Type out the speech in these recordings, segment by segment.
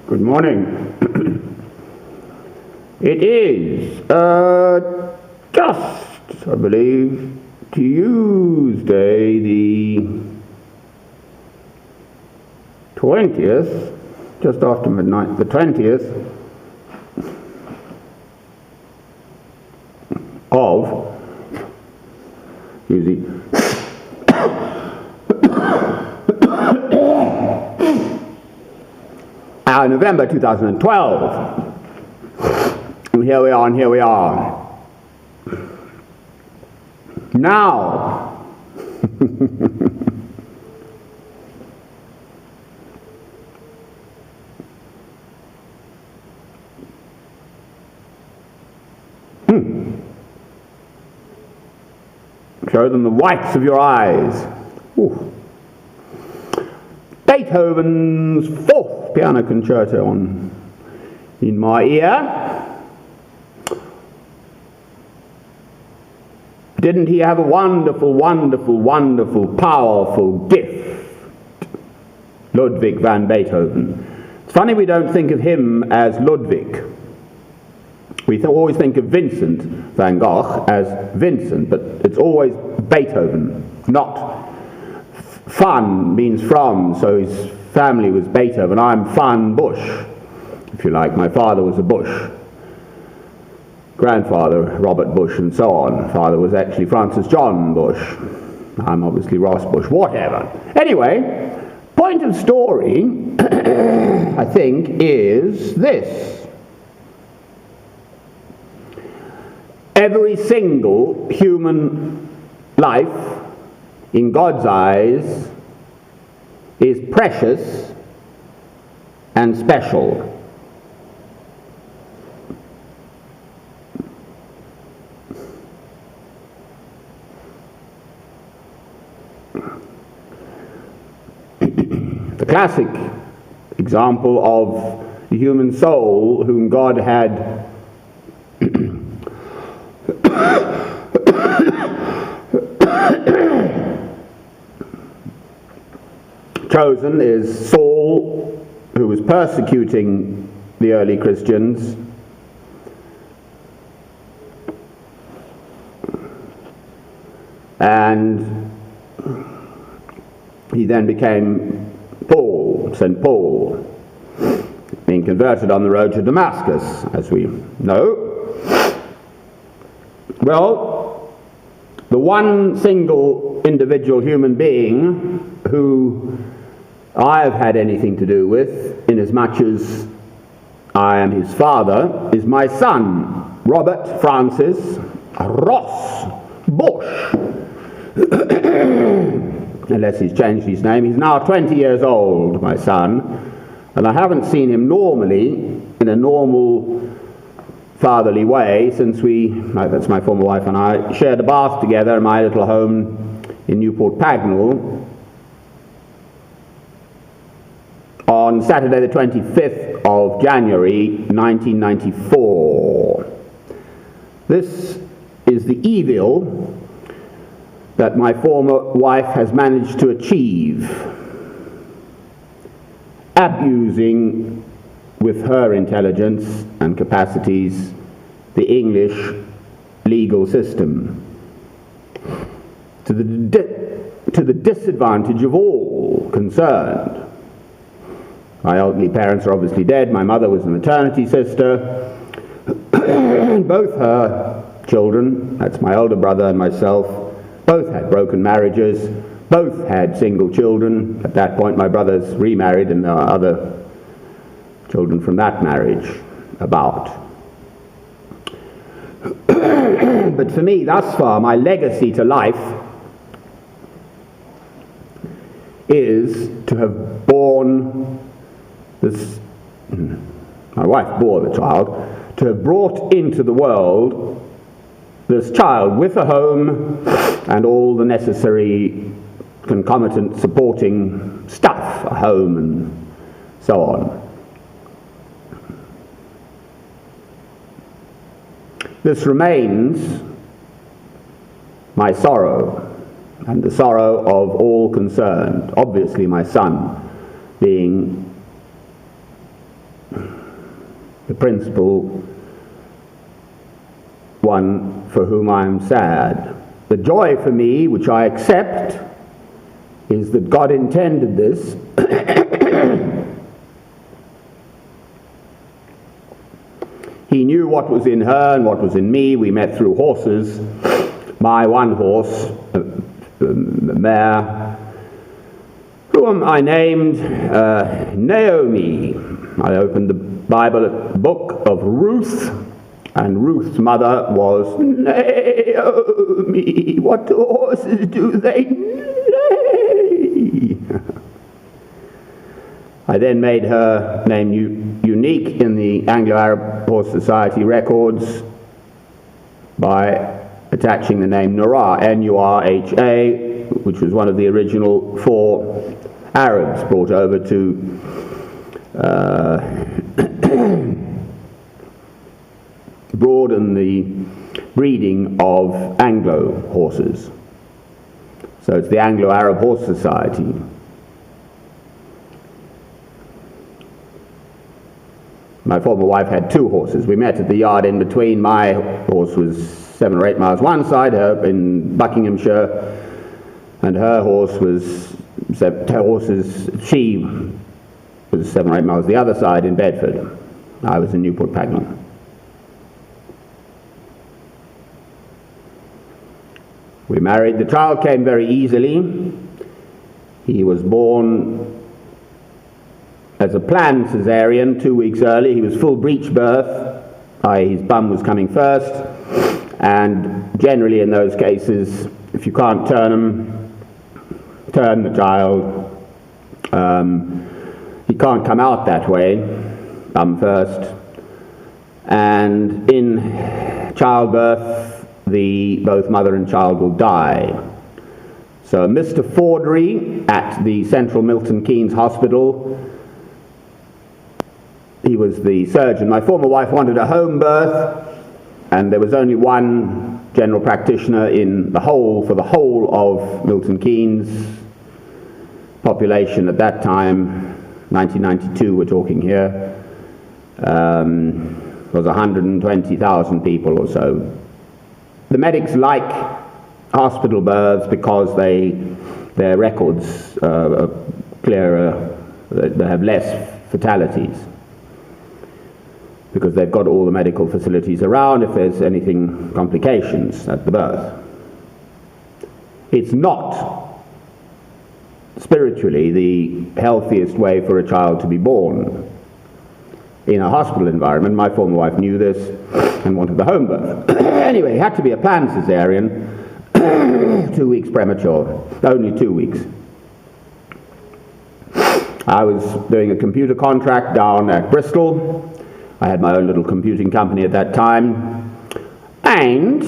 Good morning. It is just, I believe, Tuesday the 20th, just after midnight, the 20th of, November 2012. And here we are. Now, show them the whites of your eyes. Ooh. Beethoven's fourth piano concerto in my ear. Didn't he have a wonderful, wonderful, wonderful, powerful gift? Ludwig van Beethoven. It's funny we don't think of him as Ludwig. We always think of Vincent van Gogh as Vincent, but it's always Beethoven, not Van means from, so his family was Beethoven. I'm Van Bush, if you like. My father was a Bush. Grandfather, Robert Bush, and so on. Father was actually Francis John Bush. I'm obviously Ross Bush, whatever. Anyway, point of story, I think, is this. Every single human life, in God's eyes, is precious and special. The classic example of the human soul whom God had chosen is Saul, who was persecuting the early Christians, and he then became St. Paul, being converted on the road to Damascus, as we know. Well, the one single individual human being who I have had anything to do with, inasmuch as I am his father, is my son, Robert Francis Ross Bush. Unless he's changed his name. He's now 20 years old, my son, and I haven't seen him normally, in a normal fatherly way, since that's my former wife and I, shared a bath together in my little home in Newport Pagnell on Saturday the 25th of January 1994. This is the evil that my former wife has managed to achieve, abusing with her intelligence and capacities the English legal system to the disadvantage of all concerned. My elderly parents are obviously dead. My mother was a maternity sister. Both her children, that's my older brother and myself, both had broken marriages, both had single children. At that point my brother's remarried and there are other children from that marriage about. But for me, thus far, my legacy to life is to have borne this, my wife bore the child, to have brought into the world this child with a home and all the necessary concomitant supporting stuff, a home and so on. This remains my sorrow and the sorrow of all concerned, obviously my son being the principal one for whom I am sad. The joy for me, which I accept, is that God intended this He knew what was in her and what was in me. We met through horses. My one horse, the mare, whom I named Naomi. I opened the Bible book of Ruth, and Ruth's mother was Naomi. What horses do they neigh? I then made her name unique in the Anglo-Arab Horse Society records by attaching the name Nurha, N-U-R-H-A, which was one of the original 4 Arabs brought over to broaden the breeding of Anglo horses. So it's the Anglo-Arab Horse Society. My former wife had 2 horses. We met at the yard in between. My horse was 7 or 8 miles one side, her in Buckinghamshire, and her horse was, she was 7 or 8 miles the other side in Bedford. I was in Newport Pagnell. We married. The child came very easily. He was born as a planned cesarean 2 weeks early. He was full breech birth, i.e. his bum was coming first, and generally in those cases, if you can't turn the child, he can't come out that way, bum first, and in childbirth both mother and child will die. So Mr. Fordry at the Central Milton Keynes Hospital, he was the surgeon. My former wife wanted a home birth, and there was only one general practitioner for the whole of Milton Keynes population at that time. 1992 we're talking here. Was 120,000 people or so. The medics like hospital births because their records are clearer, they have less fatalities, because they've got all the medical facilities around if there's anything, complications at the birth. It's not spiritually the healthiest way for a child to be born. In a hospital environment, my former wife knew this and wanted the home birth. Anyway, it had to be a planned cesarean, 2 weeks premature, only 2 weeks. I was doing a computer contract down at Bristol. I had my own little computing company at that time, and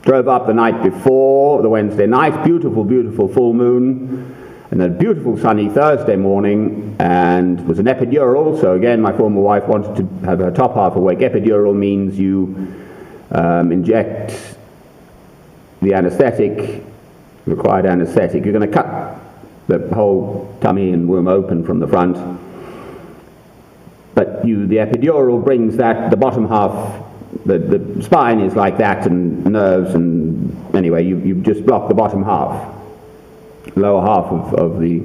drove up the night before, the Wednesday night, beautiful, beautiful full moon, and a beautiful sunny Thursday morning, and it was an epidural. So again, my former wife wanted to have her top half awake. Epidural means you inject the anesthetic, required anesthetic. You're going to cut the whole tummy and womb open from the front. But the epidural brings the bottom half, the spine is like that, and nerves, and anyway, you just block the bottom half, lower half of the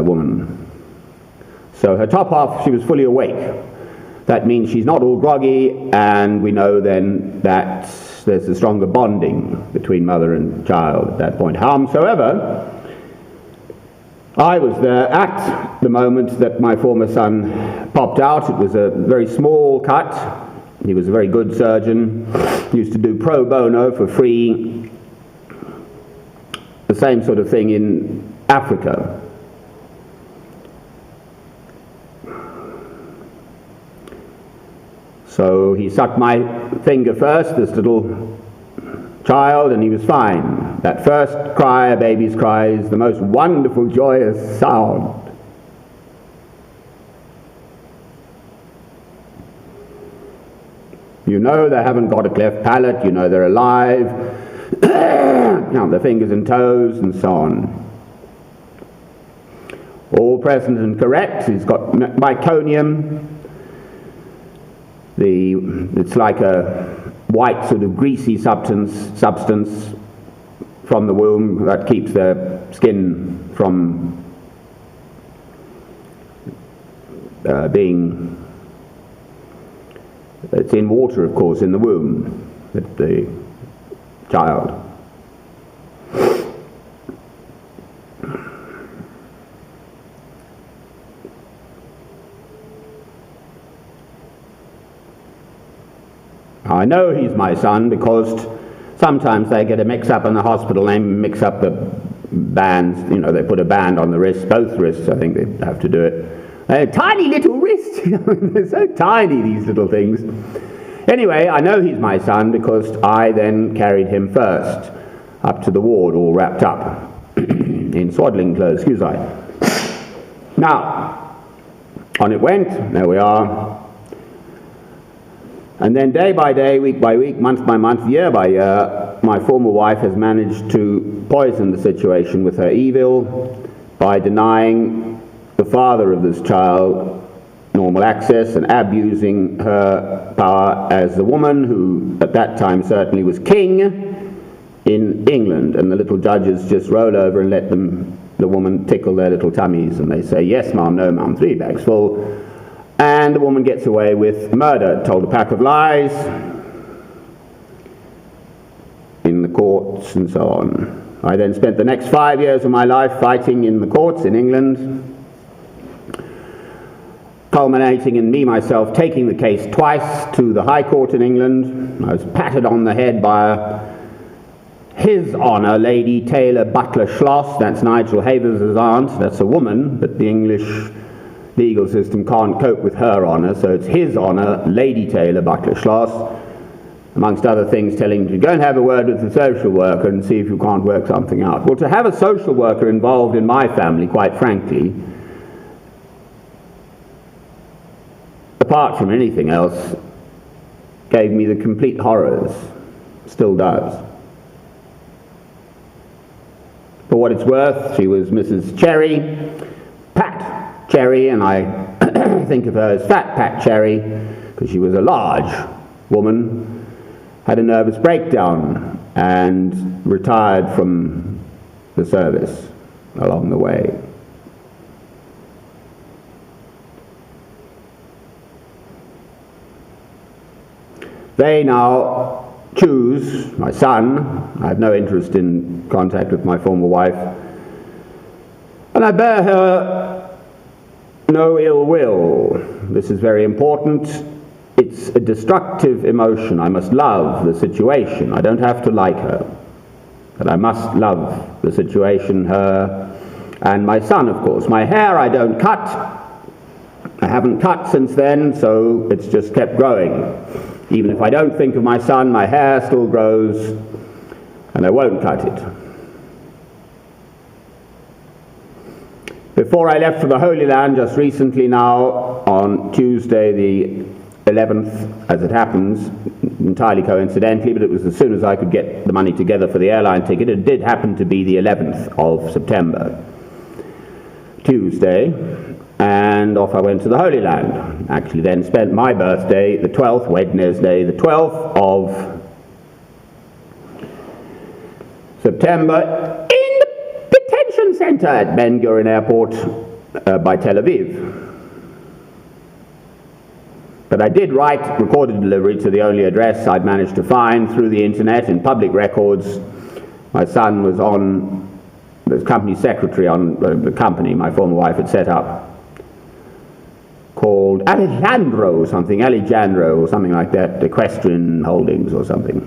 woman. So her top half, she was fully awake. That means she's not all groggy, and we know then that there's a stronger bonding between mother and child at that point. Howsoever, I was there at the moment that my former son popped out. It was a very small cut. He was a very good surgeon. He used to do pro bono for free, the same sort of thing in Africa. So he sucked my finger first, this little child, and he was fine. That first cry, a baby's cry, is the most wonderful, joyous sound. You know they haven't got a cleft palate, you know they're alive, count their fingers and toes, and so on. all present and correct. He's got meconium. It's like a white sort of greasy substance from the womb that keeps the skin from being, it's in water, of course, in the womb, the child. I know he's my son because sometimes they get a mix-up in the hospital, they mix up the bands, you know, they put a band on the wrist, both wrists, I think they have to do it. Tiny little wrists, they're so tiny, these little things. Anyway, I know he's my son because I then carried him first up to the ward, all wrapped up in swaddling clothes, excuse I. Now, on it went, there we are. And then day by day, week by week, month by month, year by year, my former wife has managed to poison the situation with her evil by denying the father of this child normal access and abusing her power as the woman who at that time certainly was king in England, and the little judges just roll over and let the woman tickle their little tummies, and they say, yes ma'am, no ma'am, 3 bags full. And the woman gets away with murder, told a pack of lies in the courts and so on. I then spent the next 5 years of my life fighting in the courts in England, culminating in me myself taking the case twice to the High Court in England. I was patted on the head by His Honour Lady Taylor Butler Schloss, that's Nigel Havers' aunt, that's a woman, but the English legal system can't cope with her honour, so it's His Honour Lady Taylor Butler Schloss, amongst other things telling you to go and have a word with the social worker and see if you can't work something out. Well, to have a social worker involved in my family, quite frankly, apart from anything else, gave me the complete horrors, still does. For what it's worth, she was Mrs. Cherry, Pat Cherry, and I think of her as Fat Pat Cherry, because she was a large woman, had a nervous breakdown, and retired from the service along the way. They now choose, my son, I have no interest in contact with my former wife, and I bear her no ill will. This is very important. It's a destructive emotion. I must love the situation. I don't have to like her, but I must love the situation, her and my son, of course. My hair I don't cut. I haven't cut since then, so it's just kept growing. Even if I don't think of my son, my hair still grows, and I won't cut it. Before I left for the Holy Land just recently now, on Tuesday the 11th, as it happens, entirely coincidentally, but it was as soon as I could get the money together for the airline ticket, it did happen to be the 11th of September, Tuesday, and off I went to the Holy Land. Actually then spent my birthday, the 12th, Wednesday, the 12th of September, in the detention centre at Ben Gurion Airport by Tel Aviv. But I did write recorded delivery to the only address I'd managed to find through the internet in public records. My son was on the company secretary on the company my former wife had set up, called Alejandro or something like that, Equestrian Holdings or something,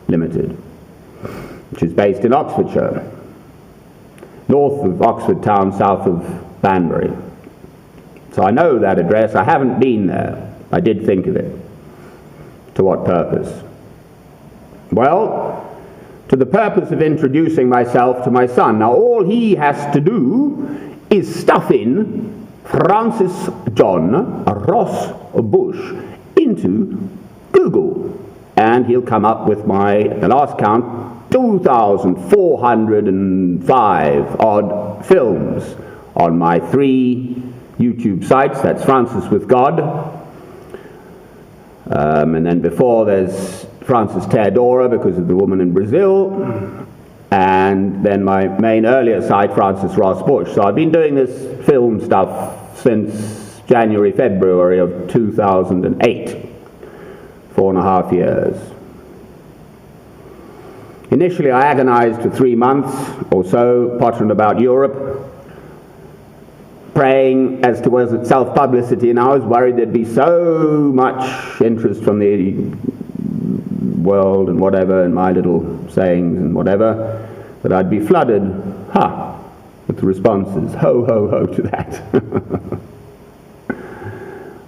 Limited, which is based in Oxfordshire, north of Oxford town, south of Banbury. So I know that address. I haven't been there. I did think of it. To what purpose? Well, to the purpose of introducing myself to my son. Now all he has to do is stuff in Francis John Ross Bush into Google, and he'll come up with the last count, 2,405 odd films on my 3 YouTube sites. That's Francis with God. And then before there's Francis Teodora, because of the woman in Brazil. And then my main earlier site, Francis Ross Bush. So I've been doing this film stuff since January, February of 2008. 4.5 years. Initially I agonized for 3 months or so, pottering about Europe, praying as to was it self-publicity, and I was worried there'd be so much interest from the world and whatever, and my little sayings and whatever, that I'd be flooded, with the responses, ho, ho, ho to that.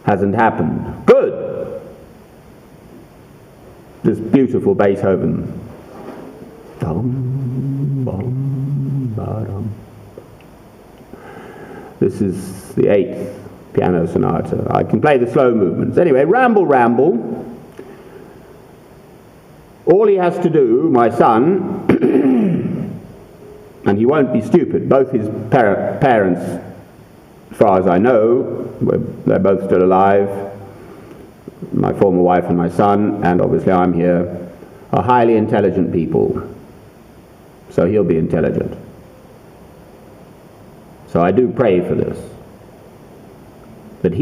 Hasn't happened. Good. This beautiful Beethoven. This is the 8th piano sonata. I can play the slow movements. Anyway, ramble, ramble. All he has to do, my son, and he won't be stupid, both his parents, as far as I know, they're both still alive, my former wife and my son, and obviously I'm here, are highly intelligent people. So he'll be intelligent. So I do pray for this. That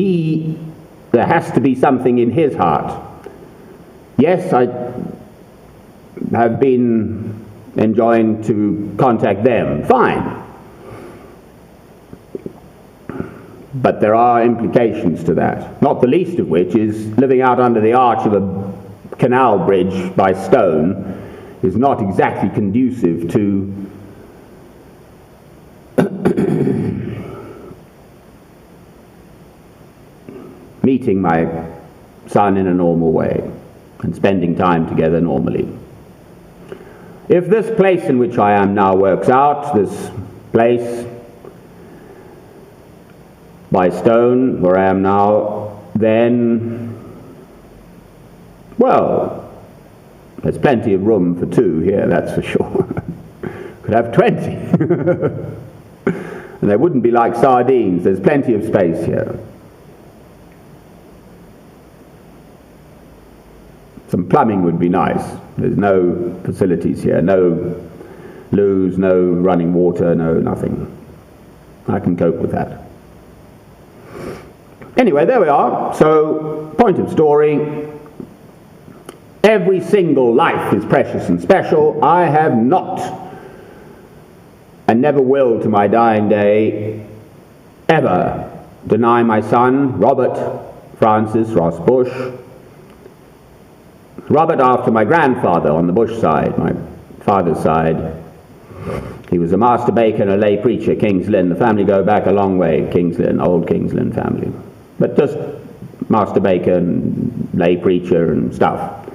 there has to be something in his heart. Yes, I have been enjoying to contact them. Fine. But there are implications to that. Not the least of which is living out under the arch of a canal bridge by stone is not exactly conducive to meeting my son in a normal way and spending time together normally. If this place in which I am now works out, this place by stone where I am now, then, well, there's plenty of room for 2 here, that's for sure. Could have 20. And they wouldn't be like sardines. There's plenty of space here. Some plumbing would be nice. There's no facilities here, no loos, no running water, no nothing. I can cope with that. Anyway, there we are. So, point of story. Every single life is precious and special. I have not, and never will to my dying day, ever deny my son, Robert Francis Ross Bush. Robert after my grandfather on the Bush side, my father's side. He was a master baker and a lay preacher, King's Lynn. The family go back a long way, King's Lynn, old King's Lynn family. But just master baker and lay preacher and stuff.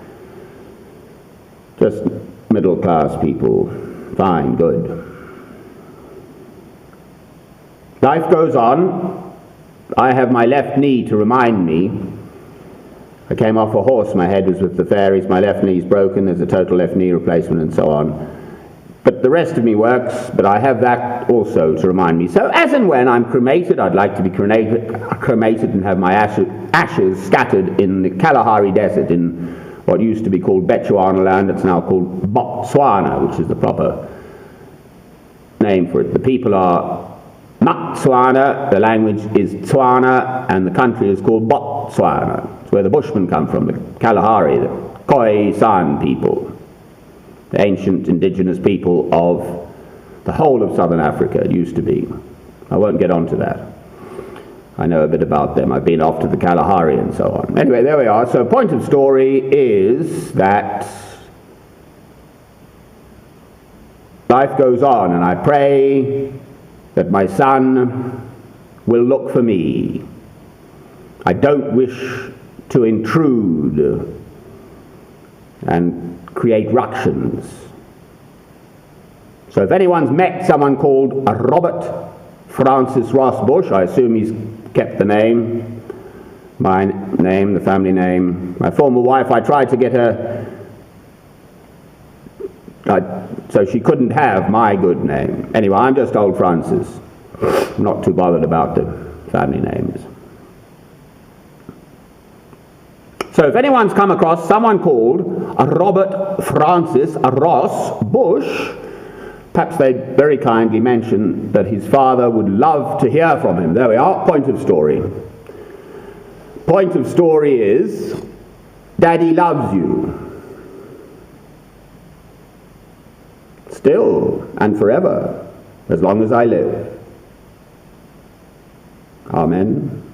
Just middle class people. Fine, good. Life goes on. I have my left knee to remind me. I came off a horse, my head was with the fairies, my left knee's broken, there's a total left knee replacement and so on. But the rest of me works, but I have that also to remind me. So as and when I'm cremated, I'd like to be cremated and have my ashes scattered in the Kalahari Desert in what used to be called Bechuanaland. It's now called Botswana, which is the proper name for it. The people are Matswana, the language is Tswana, and the country is called Botswana. It's where the Bushmen come from, the Kalahari, the Khoisan people, the ancient indigenous people of the whole of southern Africa, it used to be. I won't get on to that. I know a bit about them. I've been off to the Kalahari and so on. Anyway, there we are. So point of story is that life goes on, and I pray that my son will look for me. I don't wish to intrude and create ructions. So if anyone's met someone called Robert Francis Ross Bush, I assume he's kept the name, my name, the family name. My former wife, I tried to get her so she couldn't have my good name. Anyway, I'm just old Francis. Not too bothered about the family names. So if anyone's come across someone called Robert Francis Ross Bush, perhaps they'd very kindly mention that his father would love to hear from him. There we are, point of story. Point of story is, Daddy loves you. Still and forever, as long as I live. Amen.